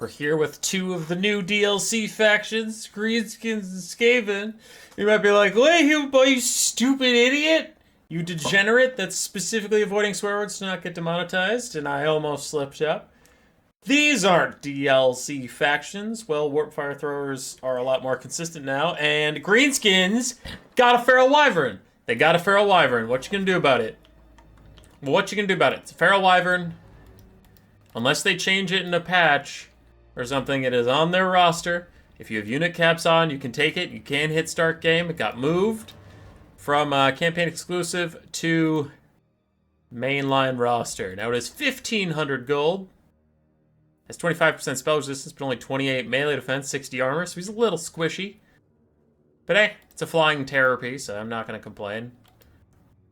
We're here with two of the new DLC factions, Greenskins and Skaven. You might be like, wait, you stupid idiot! You degenerate that's specifically avoiding swear words to not get demonetized, and I almost slipped up. These aren't DLC factions. Well, Warp Fire Throwers are a lot more consistent now, and Greenskins got a Feral Wyvern. They got a Feral Wyvern. What you gonna do about it? What you gonna do about it? It's a Feral Wyvern. Unless they change it in a patch or something, it is on their roster. If you have unit caps on, you can take it. You can hit start game. It got moved from campaign exclusive to mainline roster. Now it is 1,500 gold. Has 25% spell resistance, but only 28 melee defense, 60 armor, so he's a little squishy. But hey, it's a flying terror piece, so I'm not going to complain.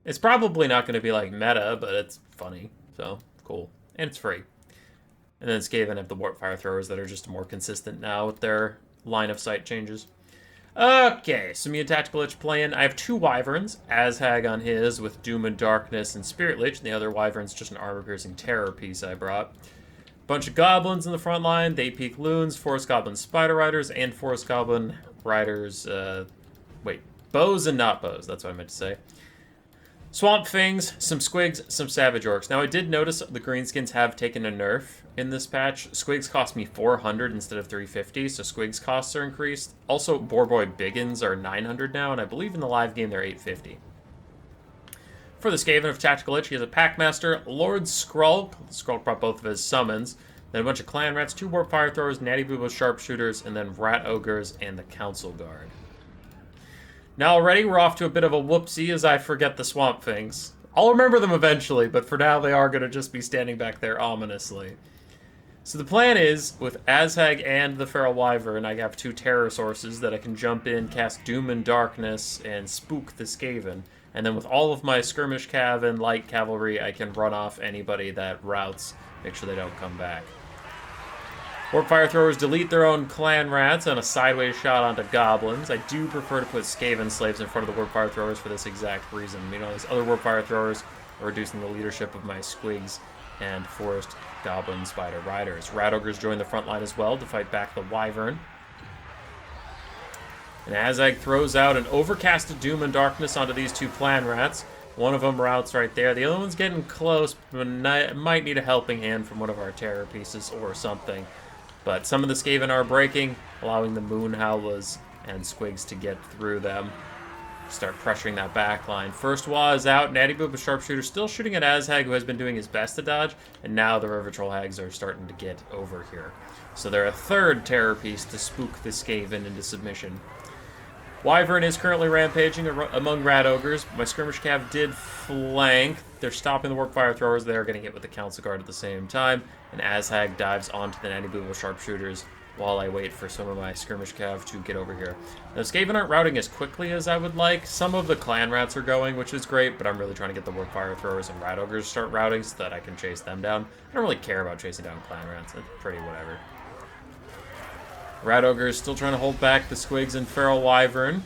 It's probably not going to be like meta, but it's funny, so cool. And it's free. And then Skaven have the Warp Fire Throwers that are just more consistent now with their line of sight changes. Okay, so me and Tactical Lich playing. I have two Wyverns, Azhag on his with Doom and Darkness and Spirit Lich, and the other Wyvern's just an armor-piercing terror piece I brought. Bunch of Goblins in the front line, they peak Loons, Forest Goblin Spider Riders, and Forest Goblin Riders, bows and not bows, that's what I meant to say. Swamp Things, some Squigs, some Savage Orcs. Now I did notice the Greenskins have taken a nerf in this patch. Squigs cost me 400 instead of 350, so Squigs costs are increased. Also, Boarboy Biggins are 900 now, and I believe in the live game they're 850. For the Skaven of Tactical Lich, he has a Packmaster, Lord Skrulk. Skrulk brought both of his summons. Then a bunch of Clan Rats, two Warp Fire Throwers, Natty Boobo Sharpshooters, and then Rat Ogres and the Council Guard. Now already we're off to a bit of a whoopsie as I forget the Swamp Things. I'll remember them eventually, but for now they are going to just be standing back there ominously. So the plan is, with Azhag and the Feral Wyvern, I have two terror sources that I can jump in, cast Doom and Darkness, and spook the Skaven. And then with all of my Skirmish Cav and Light Cavalry, I can run off anybody that routes, make sure they don't come back. Warp Fire Throwers delete their own Clan Rats on a sideways shot onto Goblins. I do prefer to put Skaven Slaves in front of the Warp Fire Throwers for this exact reason. You know, these other Warp Fire Throwers are reducing the leadership of my Squigs and Forest Goblin Spider Riders. Rat Ogres join the front line as well to fight back the Wyvern. And Azhag throws out an overcasted Doom and Darkness onto these two Clan Rats. One of them routes right there. The other one's getting close, but might need a helping hand from one of our terror pieces or something. But some of the Skaven are breaking, allowing the Moon Howlers and Squigs to get through them. Start pressuring that back line. First Wah is out. Natty Boob, a sharpshooter, still shooting at Azhag, who has been doing his best to dodge. And now the River Troll Hags are starting to get over here. So they're a third terror piece to spook the Skaven into submission. Wyvern is currently rampaging among Rat Ogres. My Skirmish Cav did flank. They're stopping the Warp Fire Throwers. They're getting hit with the Council Guard at the same time. And Azhag dives onto the Natty Booble Sharpshooters while I wait for some of my Skirmish Cav to get over here. Now, Skaven aren't routing as quickly as I would like. Some of the Clan Rats are going, which is great, but I'm really trying to get the Warp Fire Throwers and Rat Ogres to start routing so that I can chase them down. I don't really care about chasing down Clan Rats. It's pretty whatever. Rat Ogre is still trying to hold back the Squigs and Feral Wyvern.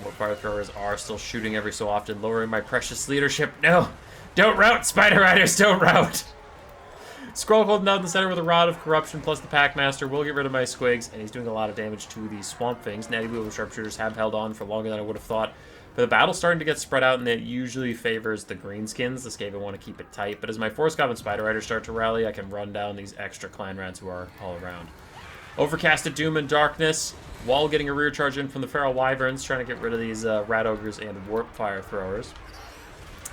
Warp Fire Throwers are still shooting every so often, lowering my precious leadership. No! Don't rout, Spider Riders! Don't rout! Skrull holding down the center with a Rod of Corruption plus the Packmaster will get rid of my Squigs, and he's doing a lot of damage to these Swamp Things. Natty Booble Sharpshooters have held on for longer than I would have thought. But the battle's starting to get spread out, and it usually favors the Greenskins. The Skaven want to keep it tight, but as my Forest Goblin Spider Riders start to rally, I can run down these extra Clan Rats who are all around. Overcasted Doom and Darkness, while getting a rear charge in from the Feral Wyverns, trying to get rid of these Rat Ogres and Warp Fire Throwers.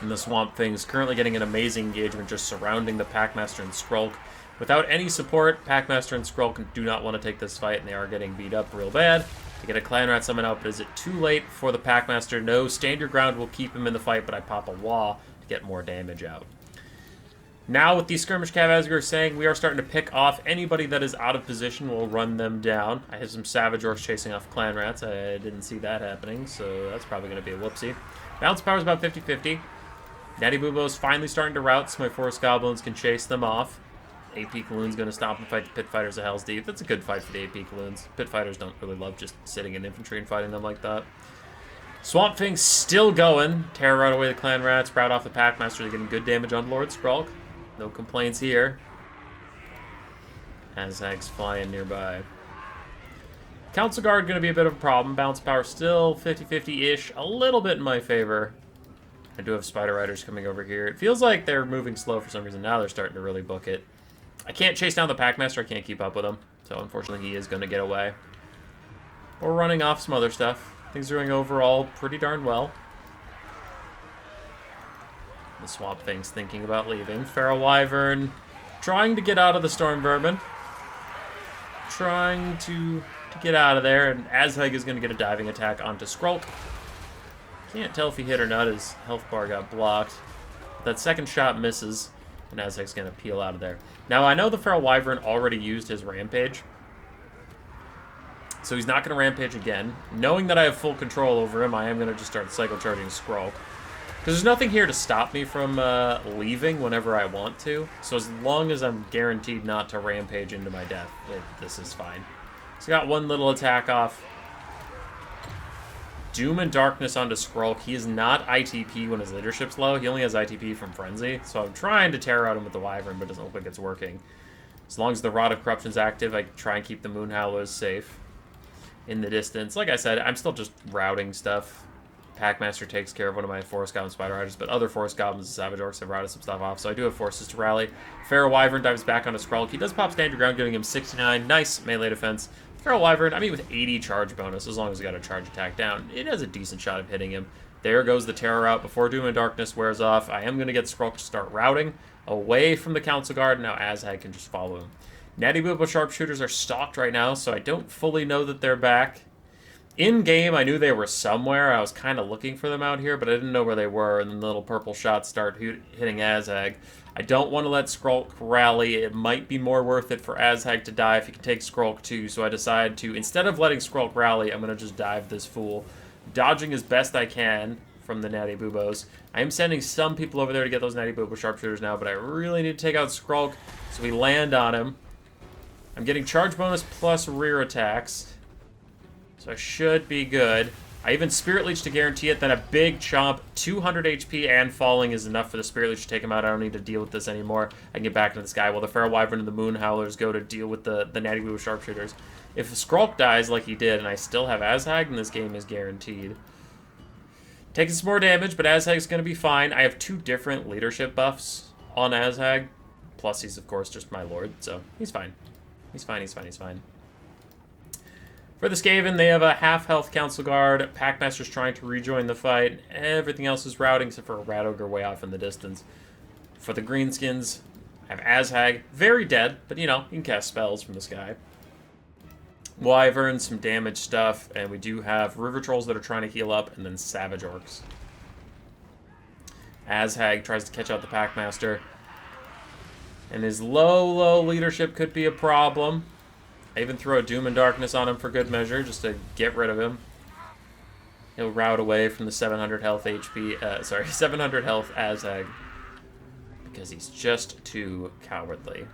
And the Swamp Thing's currently getting an amazing engagement just surrounding the Packmaster and Skrulk. Without any support, Packmaster and Skrulk do not want to take this fight, and they are getting beat up real bad. To get a Clan Rat summon out, but is it too late for the Packmaster? No, stand your ground will keep him in the fight, but I pop a Wah to get more damage out. Now, with these Skirmish Cav, as we were saying, we are starting to pick off anybody that is out of position. We'll run them down. I have some Savage Orcs chasing off Clan Rats. I didn't see that happening, so that's probably going to be a whoopsie. Balance power is about 50-50. Natty Boobo's finally starting to route, so my Forest Goblins can chase them off. AP Kaloon's going to stop and fight the Pit Fighters of Hell's Deep. That's a good fight for the AP Kaloons. Pit Fighters don't really love just sitting in infantry and fighting them like that. Swamp Thing's still going. Terror right away the Clan Rats. Rout off the Packmaster. They're getting good damage on Lord Skrulk. No complaints here. Azag's flying nearby. Council Guard going to be a bit of a problem. Bounce power still 50-50-ish. A little bit in my favor. I do have Spider Riders coming over here. It feels like they're moving slow for some reason. Now they're starting to really book it. I can't chase down the Packmaster. I can't keep up with him. So unfortunately he is going to get away. We're running off some other stuff. Things are going overall pretty darn well. The Swamp Thing's thinking about leaving. Feral Wyvern trying to get out of the Storm Vermin. Trying to get out of there, and Azhag is going to get a diving attack onto Skrulk. Can't tell if he hit or not. His health bar got blocked. That second shot misses, and Azhag's going to peel out of there. Now, I know the Feral Wyvern already used his Rampage, so he's not going to Rampage again. Knowing that I have full control over him, I am going to just start Cycle Charging Skrulk. Because there's nothing here to stop me from leaving whenever I want to. So as long as I'm guaranteed not to Rampage into my death, this is fine. So got one little attack off. Doom and Darkness onto Skrulk. He is not ITP when his leadership's low. He only has ITP from Frenzy. So I'm trying to tear out him with the Wyvern, but it doesn't look like it's working. As long as the Rod of Corruption's active, I try and keep the Moon Howlers safe in the distance. Like I said, I'm still just routing stuff. Packmaster takes care of one of my Forest Goblin Spider Riders, but other Forest Goblins and Savage Orcs have routed some stuff off, so I do have forces to rally. Feral Wyvern dives back onto Skrulk. He does pop Stand Your Ground, giving him 69. Nice melee defense. Feral Wyvern, I mean, with 80 charge bonus, as long as he got a charge attack down, it has a decent shot of hitting him. There goes the Terror out before Doom and Darkness wears off. I am going to get Skrulk to start routing away from the Council Guard. Now Azhag can just follow him. Natty Boobo Sharpshooters are stalked right now, so I don't fully know that they're back. In-game, I knew they were somewhere. I was kind of looking for them out here, but I didn't know where they were, and then the little purple shots start hitting Azhag. I don't want to let Skrulk rally. It might be more worth it for Azhag to die if he can take Skrulk too, so I decide to, instead of letting Skrulk rally, I'm going to just dive this fool. Dodging as best I can from the Natty Boobos. I am sending some people over there to get those Natty Boobo Sharpshooters now, but I really need to take out Skrulk, so we land on him. I'm getting charge bonus plus rear attacks. So I should be good. I even Spirit Leech to guarantee it, then a big chomp, 200 HP and falling is enough for the Spirit Leech to take him out. I don't need to deal with this anymore. I can get back into the sky while the Feral Wyvern and the Moon Howlers go to deal with the Natty Boo Sharpshooters. If Skrulk dies like he did and I still have Azhag, then this game is guaranteed. Taking some more damage, but Azhag's going to be fine. I have 2 different leadership buffs on Azhag. Plus he's, of course, just my lord, so he's fine. He's fine, he's fine, he's fine. For the Skaven, they have a half-health Council Guard. Packmaster's trying to rejoin the fight. Everything else is routing, except for a Rat Ogre way off in the distance. For the Greenskins, I have Azhag. Very dead, but, you know, you can cast spells from the sky. Wyvern, some damage stuff, and we do have River Trolls that are trying to heal up, and then Savage Orcs. Azhag tries to catch out the Packmaster. And his low leadership could be a problem. I even throw a Doom and Darkness on him for good measure, just to get rid of him. He'll rout away from the 700 health 700 health Azhag. Because he's just too cowardly.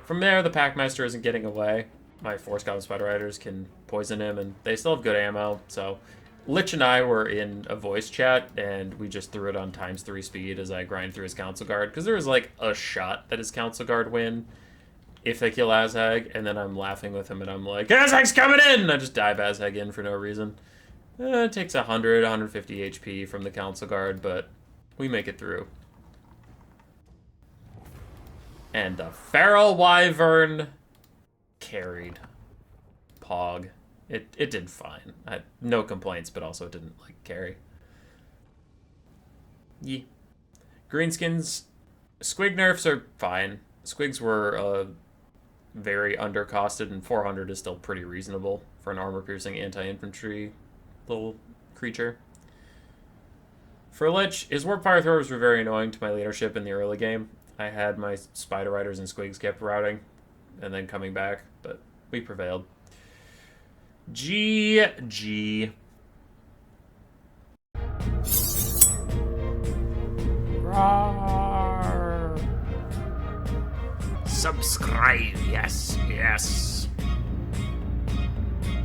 From there, the Packmaster isn't getting away. My Force Goblin Spider Riders can poison him, and they still have good ammo, so... Lich and I were in a voice chat, and we just threw it on ×3 speed as I grind through his Council Guard, because there was, like, a shot that his Council Guard win if they kill Azhag, and then I'm laughing with him, and I'm like, Azhag's coming in! And I just dive Azhag in for no reason. It takes 100, 150 HP from the Council Guard, but we make it through. And the Feral Wyvern carried. Pog. It did fine. I had no complaints, but also it didn't, like, carry. Yeah. Greenskins, Squig nerfs are fine. Squigs were very undercosted, and 400 is still pretty reasonable for an armor-piercing anti-infantry little creature. For Lich, his Warp Fire Throwers were very annoying to my leadership in the early game. I had my Spider Riders and Squigs kept routing, and then coming back, but we prevailed. GG. Rawr. Subscribe, yes, yes.